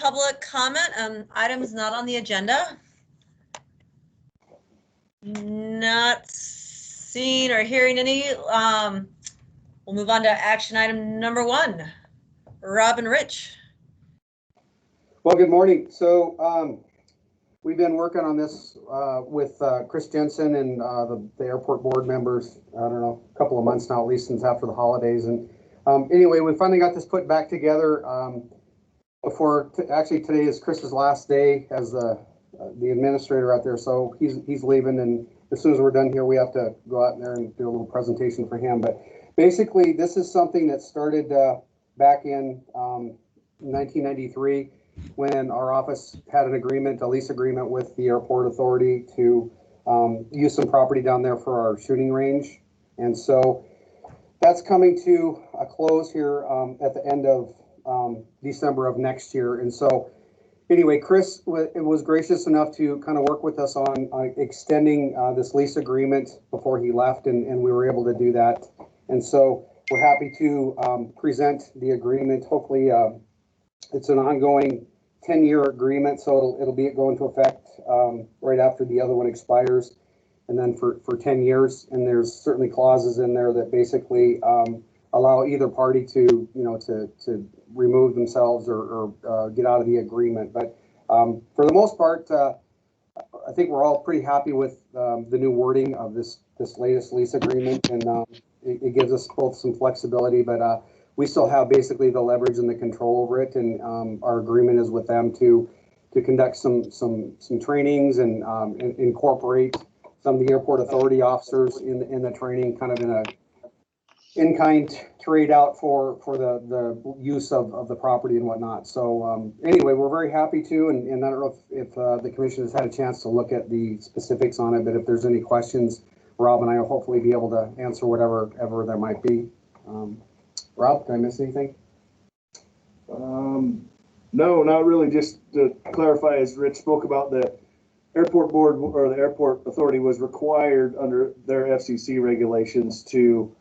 public comment on items not on the agenda? Not seeing or hearing any. We'll move on to action item number 1. Rob and Rich. Well, good morning. So we've been working on this with Chris Jensen and the airport board members, I don't know, a couple of months now, at least since after the holidays. And anyway, we finally got this put back together actually today is Chris's last day as the administrator out there. So he's leaving, and as soon as we're done here, we have to go out there and do a little presentation for him. But basically, this is something that started back in 1993 when our office had an agreement, a lease agreement with the airport authority to use some property down there for our shooting range. And so that's coming to a close here at the end of December of next year. And so anyway, Chris was gracious enough to kind of work with us on extending this lease agreement before he left, and we were able to do that. And so we're happy to present the agreement. Hopefully it's an ongoing 10-year agreement, so it'll be going into effect right after the other one expires, and then for 10 years. And there's certainly clauses in there that basically allow either party to to remove themselves or get out of the agreement. But for the most part, I think we're all pretty happy with the new wording of this latest lease agreement, and it gives us both some flexibility, but we still have basically the leverage and the control over it. And our agreement is with them to conduct some trainings and incorporate some of the airport authority officers in the training, kind of in a in-kind trade out for the use of the property and whatnot. So anyway, we're very happy to, and I don't know if the commission has had a chance to look at the specifics on it, but if there's any questions, Rob and I will hopefully be able to answer whatever there might be. Rob, did I miss anything? No, not really. Just to clarify, as Rich spoke about, the airport board or the airport authority was required under their FCC regulations to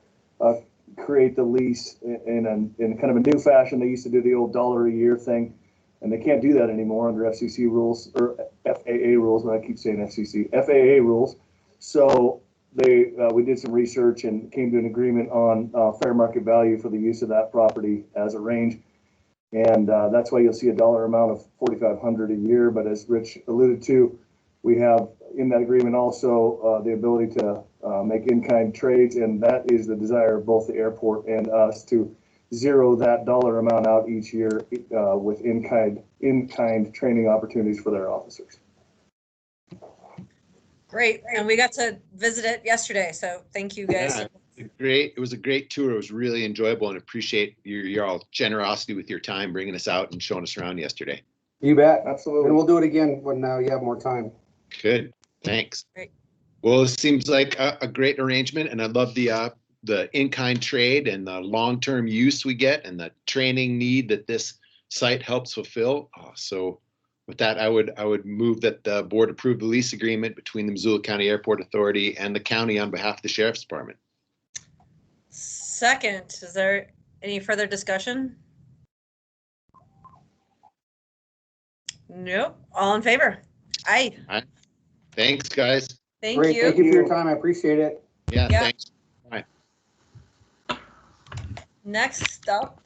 create the lease in kind of a new fashion. They used to do the old $1 a year thing, and they can't do that anymore under FCC rules or FAA rules. But I keep saying FCC, FAA rules. So we did some research and came to an agreement on fair market value for the use of that property as a range, and that's why you'll see a dollar amount of $4,500 a year. But as Rich alluded to, we have in that agreement also the ability to make in-kind trades, and that is the desire of both the airport and us to zero that dollar amount out each year with in-kind training opportunities for their officers. Great, and we got to visit it yesterday, so thank you guys. Yeah, it was a great tour. It was really enjoyable, and appreciate your all generosity with your time, bringing us out and showing us around yesterday. You bet. Absolutely. And we'll do it again when you have more time. Good, thanks. Great. Well, it seems like a great arrangement, and I love the in-kind trade and the long-term use we get and the training need that this site helps fulfill. So with that, I would move that the board approve the lease agreement between the Missoula County Airport Authority and the county on behalf of the Sheriff's Department. Second, is there any further discussion? Nope. All in favor? Aye. Aye. Thanks, guys. Thank Great. you. Thank you for your time. I appreciate it. Yeah. Thanks. Bye. Next up,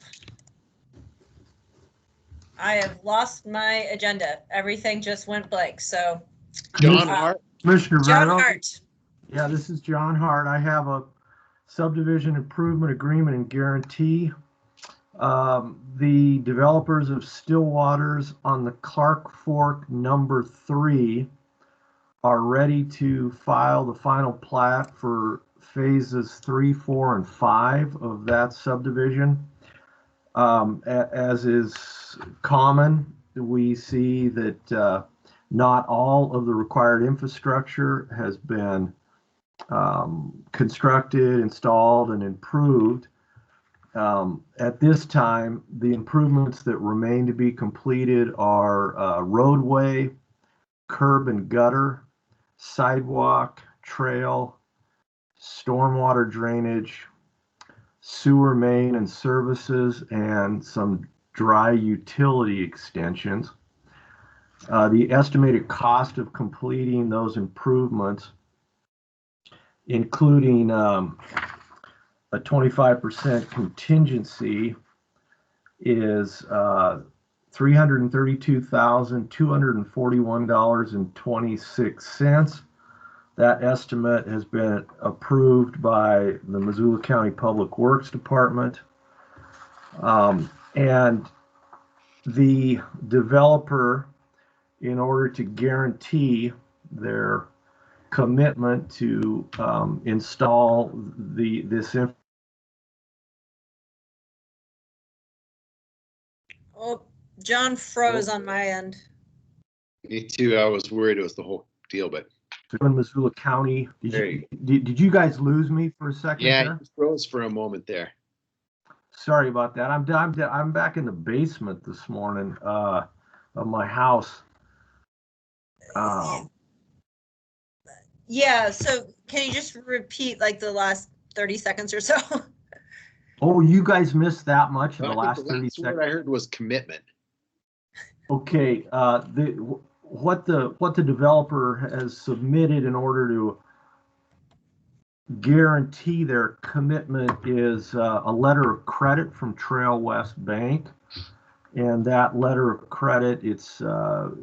I have lost my agenda. Everything just went blank. So, John Hart. Commissioner John Reynolds. Hart. Yeah, this is John Hart. I have a subdivision improvement agreement and guarantee. The developers of Stillwaters on the Clark Fork number 3 are ready to file the final plat for phases 3, 4, and 5 of that subdivision. As is common, we see that not all of the required infrastructure has been constructed, installed, and improved. At this time, the improvements that remain to be completed are roadway, curb and gutter, sidewalk, trail, stormwater drainage, sewer main and services, and some dry utility extensions. The estimated cost of completing those improvements, including a 25% contingency, is $332,241.26. That estimate has been approved by the Missoula County Public Works Department. And the developer, in order to guarantee their commitment to install this Oh, John froze on my end. Me too. I was worried it was the whole deal, but in Missoula County. There you Did you guys lose me for a second yeah, there? you froze for a moment there. Sorry about that. I'm back in the basement this morning of my house. Yeah, so can you just repeat like the last 30 seconds or so? Oh, you guys missed that much in the I think last the 30 last seconds? word I heard was commitment. Okay, what the developer has submitted in order to guarantee their commitment is a letter of credit from Trail West Bank, and that letter of credit it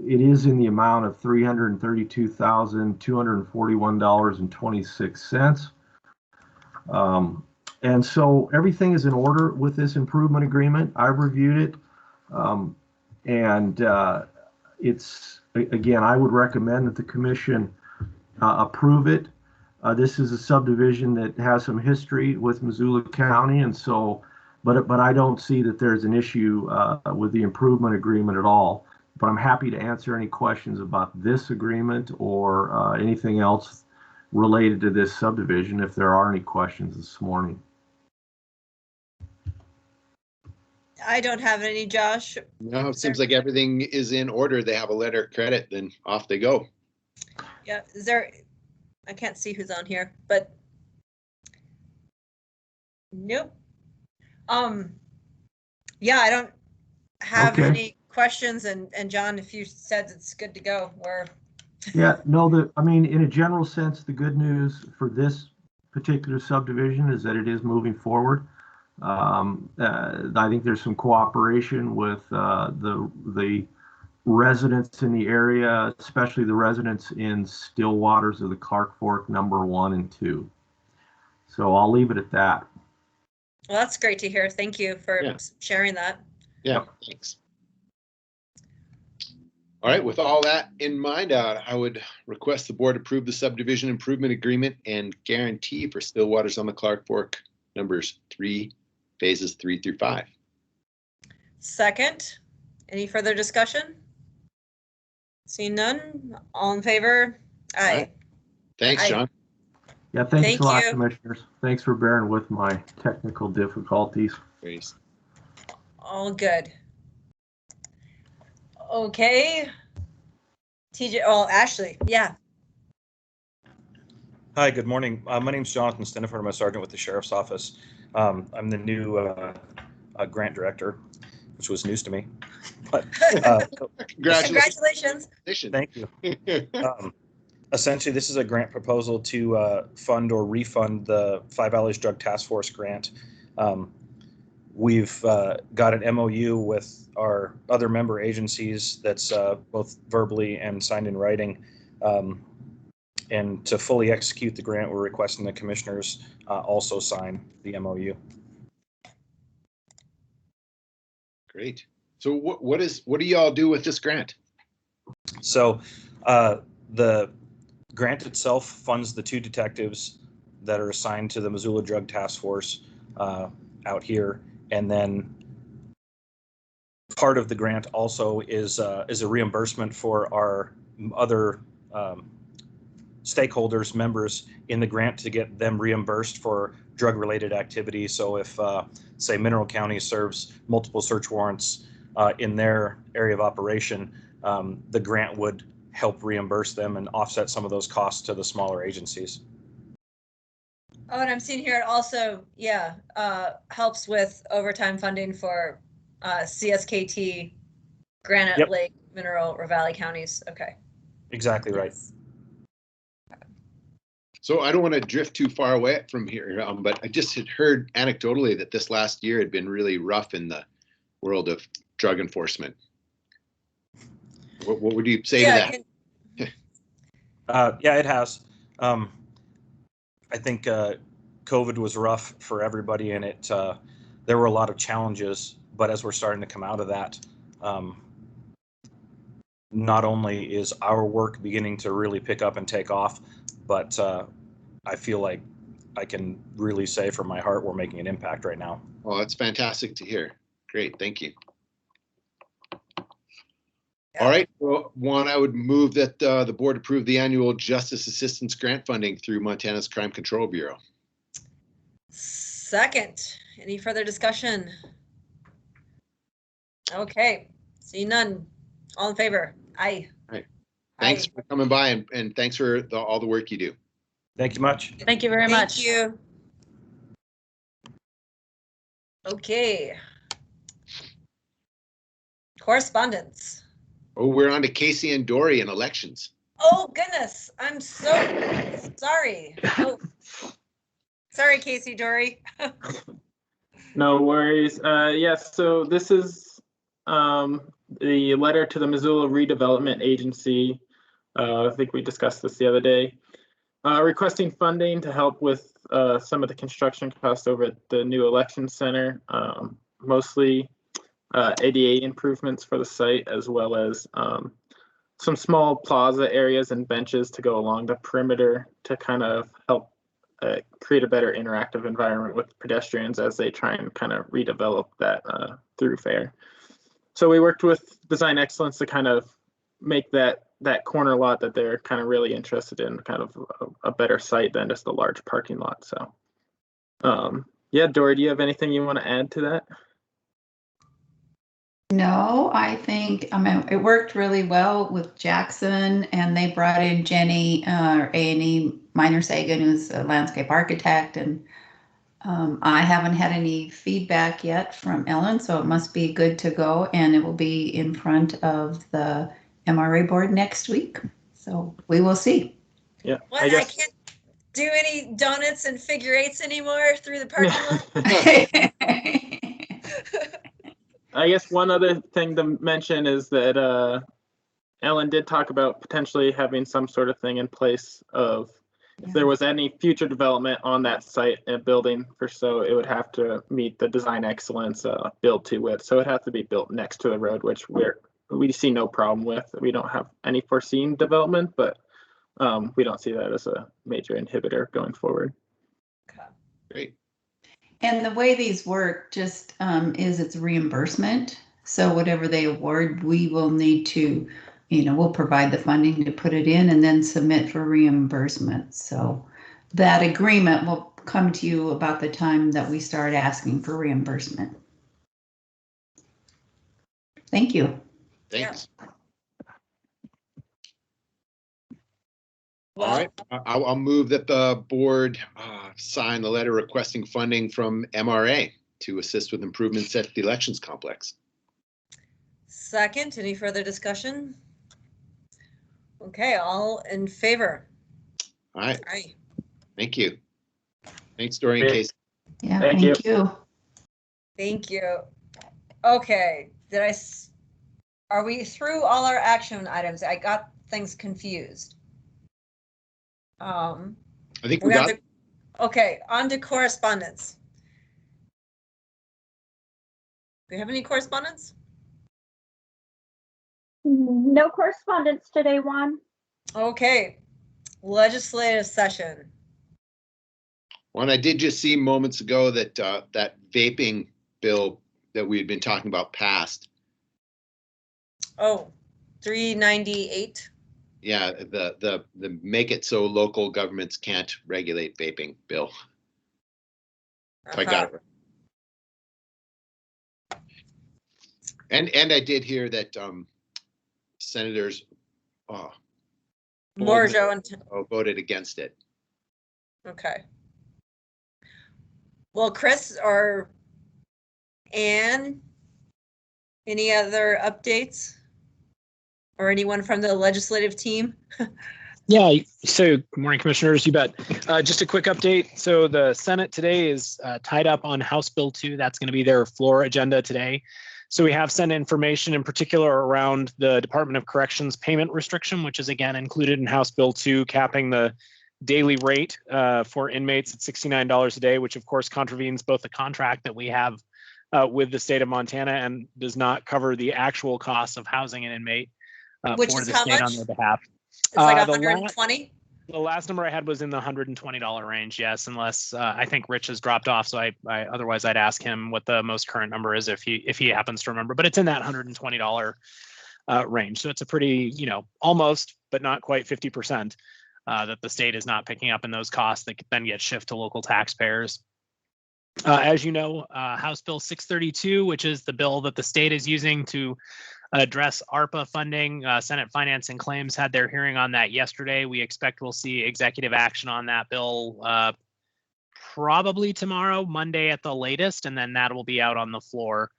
is in the amount of $332,241.26. And so everything is in order with this improvement agreement. I've reviewed it, and it's, again, I would recommend that the commission approve it. This is a subdivision that has some history with Missoula County, and so, but I don't see that there's an issue with the improvement agreement at all. But I'm happy to answer any questions about this agreement or anything else related to this subdivision if there are any questions this morning. I don't have any, Josh. No, it seems like everything is in order. They have a letter of credit, then off they go. Yeah, is there, I can't see who's on here, but nope. Yeah, I don't have Okay. any questions, and John, if you said it's good to go, Yeah, no, I mean, in a general sense, the good news for this particular subdivision is that it is moving forward. I think there's some cooperation with the residents in the area, especially the residents in still waters of the Clark Fork number 1 and 2. So I'll leave it at that. well, that's great to hear. Thank you for sharing that. Yeah, thanks. All right, with all that in mind, I would request the board approve the subdivision improvement agreement and guarantee for still waters on the Clark Fork numbers 3, phases 3 through 5. Second, any further discussion? Seeing none, all in favor? Aye. All right. Thanks, John. Yeah, thanks Thank a lot, you. commissioners. Thanks for bearing with my technical difficulties. Please. All good. Okay. TJ, oh, Ashley, yeah. Hi, good morning. My name's Jonathan Steniford. I'm a sergeant with the Sheriff's Office. I'm the new grant director, which was news to me. But Congratulations. Thank you. Essentially, this is a grant proposal to fund or refund the Five Valleys Drug Task Force grant. We've got an MOU with our other member agencies that's both verbally and signed in writing. And to fully execute the grant, we're requesting the commissioners also sign the MOU. Great. So what do y'all do with this grant? So the grant itself funds the 2 detectives that are assigned to the Missoula Drug Task Force out here. And then part of the grant also is a reimbursement for our other stakeholders, members in the grant, to get them reimbursed for drug-related activities. So if, say, Mineral County serves multiple search warrants in their area of operation, the grant would help reimburse them and offset some of those costs to the smaller agencies. Oh, and I'm seeing here it also, helps with overtime funding for CSKT, Granite Yep. Lake, Mineral, or Valley counties. Okay. Exactly right. So I don't want to drift too far away from here, but I just had heard anecdotally that this last year had been really rough in the world of drug enforcement. What would you say to that? Yeah, it has. I think COVID was rough for everybody, and there were a lot of challenges. But as we're starting to come out of that, not only is our work beginning to really pick up and take off, but I feel like I can really say from my heart we're making an impact right now. Well, that's fantastic to hear. Great, thank you. All right, well, I would move that the board approve the annual Justice Assistance Grant funding through Montana's Crime Control Bureau. Second, any further discussion? Okay, see none. All in favor? Aye. Right. Thanks for coming by and thanks for all the work you do. Thank you much. Thank you very much. Thank you. Okay. Correspondence. Oh, we're on to Casey and Dory and elections. Oh, goodness. I'm so sorry. Oh. Sorry, Casey, Dory. No worries. Yes, so this is the letter to the Missoula Redevelopment Agency. I think we discussed this the other day. Requesting funding to help with some of the construction costs over at the new election center, mostly ADA improvements for the site, as well as some small plaza areas and benches to go along the perimeter to kind of help create a better interactive environment with pedestrians as they try and kind of redevelop that thoroughfare. So we worked with Design Excellence to kind of make that corner lot that they're kind of really interested in kind of a better site than just a large parking lot. So yeah, Dory, do you have anything you want to add to that? No, I think, it worked really well with Jackson, and they brought in Jenny, A&E Minor Sagan, who's a landscape architect, and I haven't had any feedback yet from Ellen, so it must be good to go, and it will be in front of the MRA board next week. So we will see. Yeah, What? I can't do any donuts and figure eights anymore through the parking lot? I guess one other thing to mention is that Ellen did talk about potentially having some sort of thing in place of if there was any future development on that site and building, so it would have to meet the design excellence build to width. So it'd have to be built next to the road, which we see no problem with. We don't have any foreseen development, but we don't see that as a major inhibitor going forward. Okay. Great. And the way these work just is it's reimbursement. So whatever they award, we will need to, we'll provide the funding to put it in and then submit for reimbursement. So that agreement will come to you about the time that we start asking for reimbursement. Thank you. Thanks. Yeah. All right, I'll move that the board sign the letter requesting funding from MRA to assist with improvements at the elections complex. Second, any further discussion? Okay, all in favor? All right. Aye. Thank you. Thanks, Dory and Casey. Yeah, Thank thank you. Thank you. Okay, are we through all our action items? I got things confused. I think we got. Okay, on to correspondence. Do we have any correspondence? No correspondence today, Juan. Okay, legislative session. One, I did just see moments ago that that vaping bill that we had been talking about passed. Oh, 398. Yeah, the make it so local governments can't regulate vaping bill. If I got it right. And I did hear that senators Morjo and voted against it. okay. Well, Chris or Ann, Any other updates? Or anyone from the legislative team? Yeah, so good morning, commissioners. You bet. Just a quick update. So the Senate today is tied up on House Bill 2. That's going to be their floor agenda today. So we have sent information in particular around the Department of Corrections payment restriction, which is again included in House Bill 2, capping the daily rate for inmates at $69 a day, which of course contravenes both the contract that we have with the state of Montana and does not cover the actual costs of housing an inmate Which for is the how state much? on their behalf. It's like The 120? The last number I had was in the $120 range, yes, unless I think Rich has dropped off. So I otherwise I'd ask him what the most current number is if he happens to remember. But it's in that $120 range. So it's a pretty, almost, but not quite 50% that the state is not picking up in those costs that then get shifted to local taxpayers. As you know, House Bill 632, which is the bill that the state is using to address ARPA funding. Senate Finance and Claims had their hearing on that yesterday. We expect we'll see executive action on that bill probably tomorrow, Monday at the latest, and then that will be out on the floor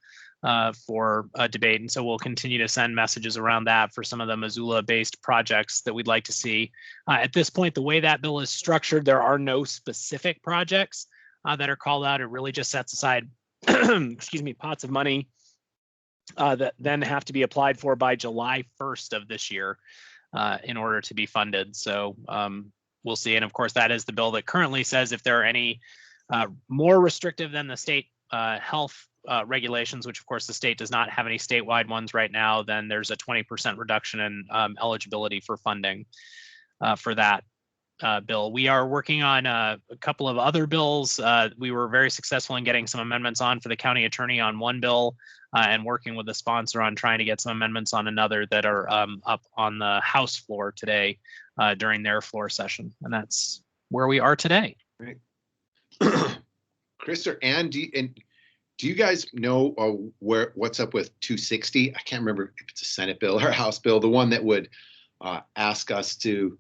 for a debate. And so we'll continue to send messages around that for some of the Missoula-based projects that we'd like to see. At this point, the way that bill is structured, there are no specific projects that are called out. It really just sets aside, excuse me, pots of money that then have to be applied for by July 1st of this year in order to be funded. So we'll see. And of course, that is the bill that currently says if there are any more restrictive than the state health regulations, which of course the state does not have any statewide ones right now, then there's a 20% reduction in eligibility for funding for that bill. We are working on a couple of other bills. We were very successful in getting some amendments on for the county attorney on one bill and working with the sponsor on trying to get some amendments on another that are up on the House floor today during their floor session. And that's where we are today. Right. Chris or Ann, do you guys know what's up with 260? I can't remember if it's a Senate bill or a House bill, the one that would ask us to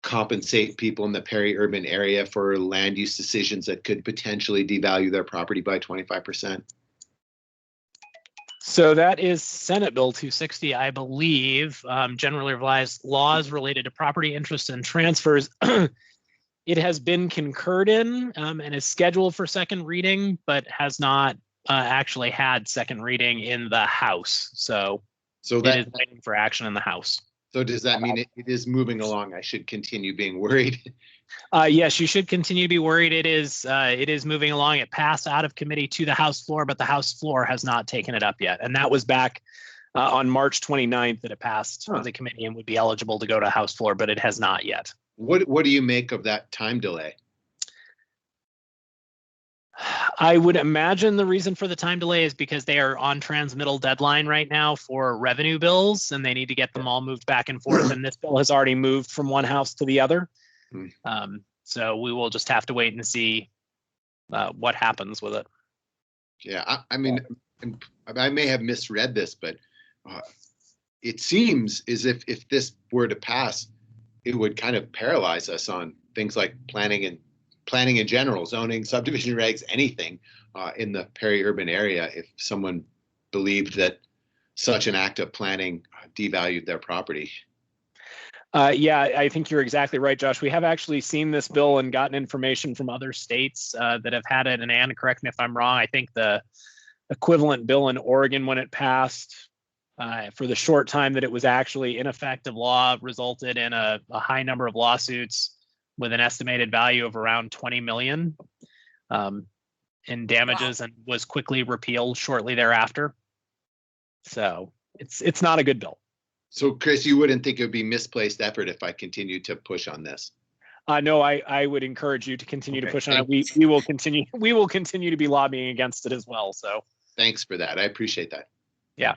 compensate people in the peri-urban area for land use decisions that could potentially devalue their property by 25%. So that is Senate Bill 260, I believe, generally revised laws related to property interests and transfers. It has been concurred in and is scheduled for second reading, but has not actually had second reading in the House. So that is waiting for action in the House. So does that mean it is moving along? I should continue being worried. Yes, you should continue to be worried. It is moving along. It passed out of committee to the House floor, but the House floor has not taken it up yet. And that was back on March 29th that it passed the committee and would be eligible to go to House floor, but it has not yet. What do you make of that time delay? I would imagine the reason for the time delay is because they are on transmittal deadline right now for revenue bills, and they need to get them all moved back and forth. And this bill has already moved from one house to the other. So we will just have to wait and see what happens with it. Yeah, I mean, I may have misread this, but it seems as if this were to pass, it would kind of paralyze us on things like planning in general, zoning, subdivision regs, anything in the peri-urban area if someone believed that such an act of planning devalued their property. Yeah, I think you're exactly right, Josh. We have actually seen this bill and gotten information from other states that have had it. And Ann, correct me if I'm wrong, I think the equivalent bill in Oregon when it passed for the short time that it was actually in effective law resulted in a high number of lawsuits with an estimated value of around 20 million in damages and was quickly repealed shortly thereafter. So it's not a good bill. So Chris, you wouldn't think it would be misplaced effort if I continued to push on this? No, I would encourage you to continue to push on it. We will continue to be lobbying against it as well. So thanks for that. I appreciate that. Yeah.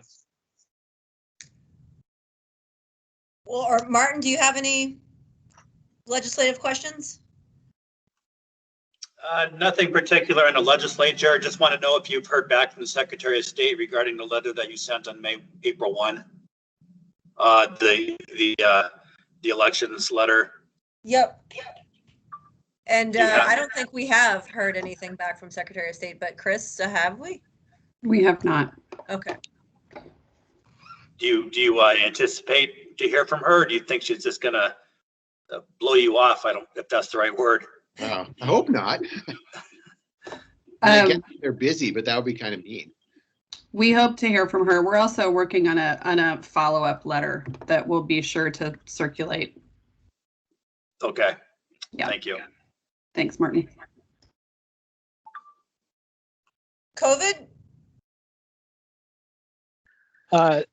Well, or Martin, do you have any legislative questions? Nothing particular in the legislature. Just want to know if you've heard back from the Secretary of State regarding the letter that you sent on April 1. The elections letter. Yep. And I don't think we have heard anything back from Secretary of State, but Chris, have we? We have not. Okay. Do you anticipate to hear from her? Or do you think she's just gonna blow you off? I don't, if that's the right word. I hope not. I guess they're busy, but that would be kind of mean. We hope to hear from her. We're also working on a follow-up letter that we'll be sure to circulate. Okay. Yeah. Thank you. Thanks, Martin. COVID?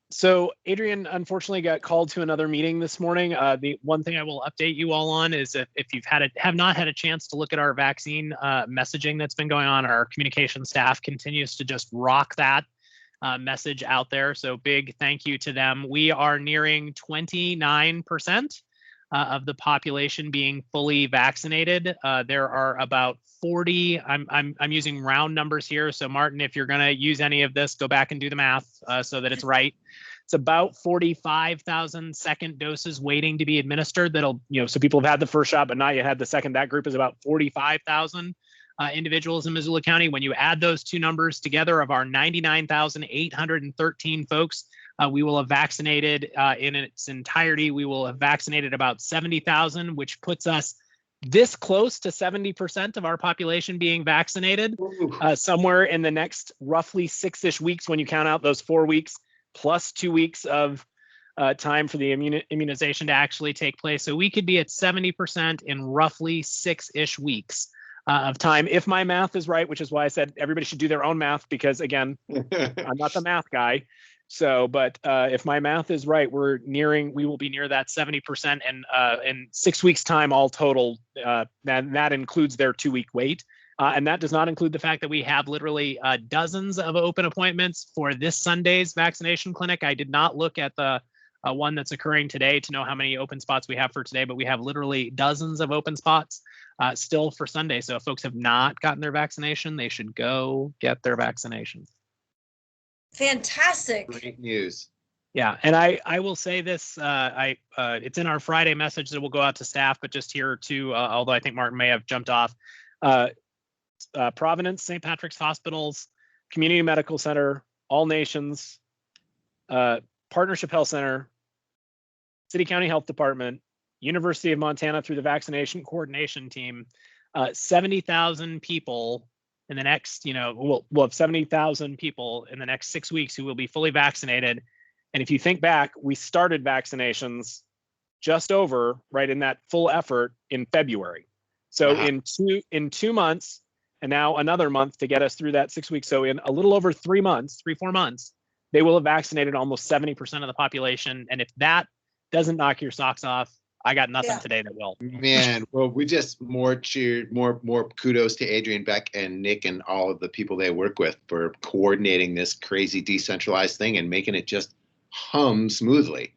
So Adrian unfortunately got called to another meeting this morning. The one thing I will update you all on is if you've have not had a chance to look at our vaccine messaging that's been going on, our communication staff continues to just rock that message out there. So big thank you to them. We are nearing 29% of the population being fully vaccinated. There are about 40. I'm using round numbers here. So Martin, if you're going to use any of this, go back and do the math so that it's right. It's about 45,000 second doses waiting to be administered. That'll, so people have had the first shot, but not yet had the second. That group is about 45,000 individuals in Missoula County. When you add those two numbers together, of our 99,813 folks, we will have vaccinated in its entirety. We will have vaccinated about 70,000, which puts us this close to 70% of our population being vaccinated somewhere in the next roughly 6-ish weeks when you count out those 4 weeks plus 2 weeks of time for the immunization to actually take place. So we could be at 70% in roughly 6-ish weeks of time, if my math is right, which is why I said everybody should do their own math, because again, I'm not the math guy. So, but if my math is right, we will be near that 70%, and in 6 weeks time, all total, that includes their 2-week wait. And that does not include the fact that we have literally dozens of open appointments for this Sunday's vaccination clinic. I did not look at the one that's occurring today to know how many open spots we have for today, but we have literally dozens of open spots still for Sunday. So if folks have not gotten their vaccination, they should go get their vaccination. Fantastic. Great news. Yeah, and I will say this, it's in our Friday message that will go out to staff, but just here too, although I think Martin may have jumped off, Providence, St. Patrick's Hospitals, Community Medical Center, All Nations, Partnership Health Center, City County Health Department, University of Montana through the vaccination coordination team, 70,000 people in the next, we'll have 70,000 people in the next 6 weeks who will be fully vaccinated. And if you think back, we started vaccinations just over, right, in that full effort in February. So in 2 months, and now another month to get us through that 6 weeks. So in a little over 3 months, 4 months, they will have vaccinated almost 70% of the population. And if that doesn't knock your socks off, I got nothing today that will. Man, well, we just more kudos to Adrian, Beck, and Nick, and all of the people they work with for coordinating this crazy decentralized thing and making it just hum smoothly.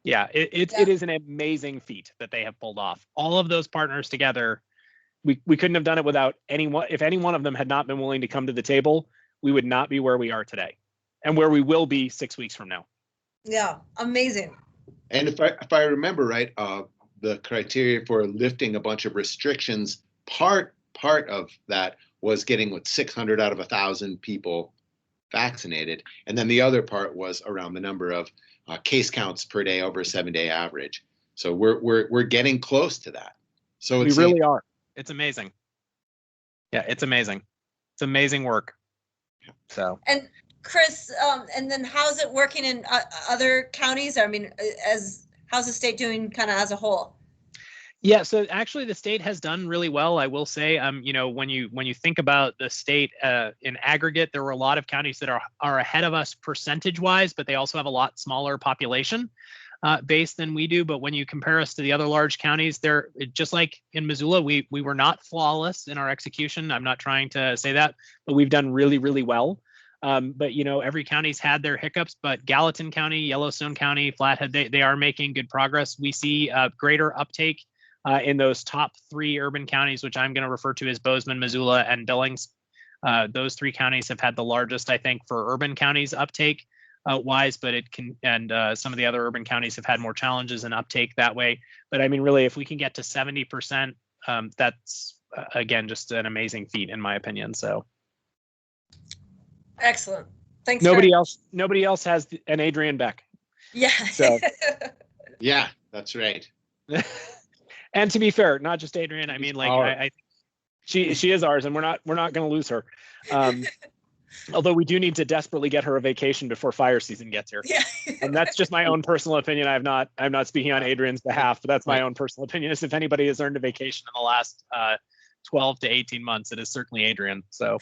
Yeah, it is an amazing feat that they have pulled off. All of those partners together, we couldn't have done it without anyone. If any one of them had not been willing to come to the table, we would not be where we are today, and where we will be 6 weeks from now. Yeah, amazing. And if I remember right, the criteria for lifting a bunch of restrictions, part of that was getting 600 out of 1,000 people vaccinated, and then the other part was around the number of case counts per day over a 7-day average. So we're getting close to that. So we really are. It's amazing. Yeah, it's amazing. It's amazing work. So. And Chris, and then how's it working in other counties? I mean, how's the state doing kind of as a whole? Yeah, so actually the state has done really well, I will say. When you think about the state in aggregate, there were a lot of counties that are ahead of us percentage-wise, but they also have a lot smaller population base than we do. But when you compare us to the other large counties, they're just like in Missoula, we were not flawless in our execution. I'm not trying to say that, but we've done really, really well. But every county's had their hiccups, but Gallatin County, Yellowstone County, Flathead, they are making good progress. We see greater uptake in those top 3 urban counties, which I'm going to refer to as Bozeman, Missoula, and Billings. Those 3 counties have had the largest, I think, for urban counties uptake wise, but some of the other urban counties have had more challenges in uptake that way. But I mean, really, if we can get to 70%, that's again just an amazing feat in my opinion. So. Excellent. Thanks. Nobody else has an Adrian Beck. Yeah. So- Yeah, that's right. And to be fair, not just Adrian. I mean, like, Ours. she is ours, and we're not going to lose her. Although we do need to desperately get her a vacation before fire season gets here. Yeah. And that's just my own personal opinion. I'm not speaking on Adrian's behalf, but that's my own personal opinion. Is if anybody has earned a vacation in the last 12 to 18 months, it is certainly Adrian. So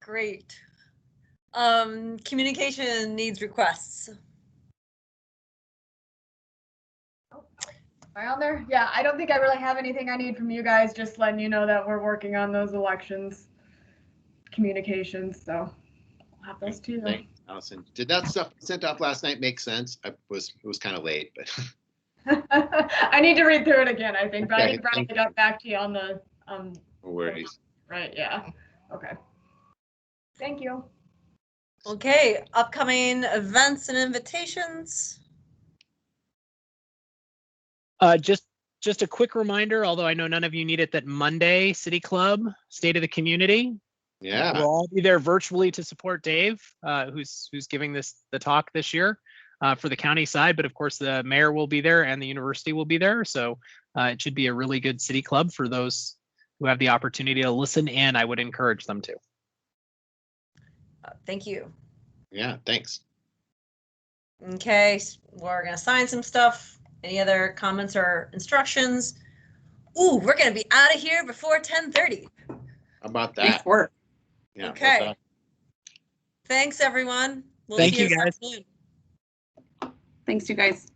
Great. Communication needs requests. Am I on there? Yeah, I don't think I really have anything I need from you guys, just letting you know that we're working on those elections communications, so we'll have those too. Thanks, Allison. Did that stuff sent off last night make sense? It was kind of late, but I need to read through it again, I think, but I Okay, think Brian thank got back to you on the, no worries. right, yeah, okay. Thank you. Okay, upcoming events and invitations. Just a quick reminder, although I know none of you need it, that Monday, City Club, State of the Community. Yeah. We'll all be there virtually to support Dave, who's giving the talk this year for the county side. But of course, the mayor will be there and the university will be there. So it should be a really good City Club for those who have the opportunity to listen in. I would encourage them to. Thank you. Yeah, thanks. Okay, we're gonna sign some stuff. Any other comments or instructions? Ooh, we're gonna be out of here before 10:30. How about that? Nice work. Yeah, well Okay. done. Thanks, everyone. We'll Thank see you, this guys. afternoon. Thanks, you guys.